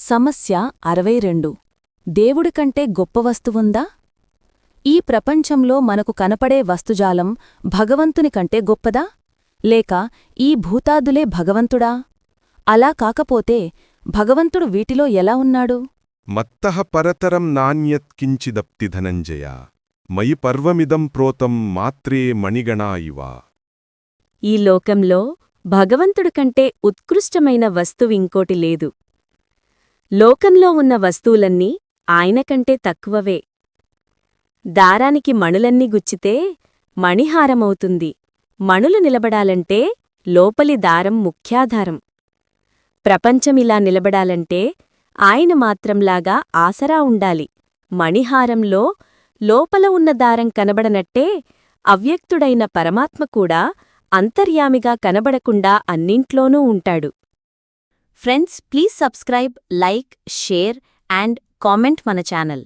సమస్య 62 దేవుడికంటే గొప్ప వస్తువుందా? ఈ ప్రపంచంలో మనకు కనపడే వస్తుజాలం భగవంతుని కంటే గొప్పదా? లేక ఈ భూతాదులే భగవంతుడా? అలా కాకపోతే భగవంతుడు వీటిలో ఎలా ఉన్నాడు? మత్తః పరతరం నాణ్యత్ కించిదప్తి ధనంజయ మయి పర్వమిదం ప్రోతం మాత్రే మణిగణా ఇవ. ఈ లోకంలో భగవంతుడి కంటే ఉత్కృష్టమైన వస్తువింకోటి లేదు. లోకంలో ఉన్న వస్తువులన్నీ ఆయనకంటే తక్కువవే. దారానికి మణులన్నీ గుచ్చితే మణిహారమవుతుంది. మణులు నిలబడాలంటే లోపలి దారం ముఖ్యాధారం. ప్రపంచమిలా నిలబడాలంటే ఆయన మాత్రంలాగా ఆసరా ఉండాలి. మణిహారంలో లోపల ఉన్న దారం కనబడనట్టే అవ్యక్తుడైన పరమాత్మ కూడా అంతర్యామిగా కనబడకుండా అన్నింట్లోనూ ఉంటాడు. Friends, please subscribe, like, share and comment మన ఛానల్.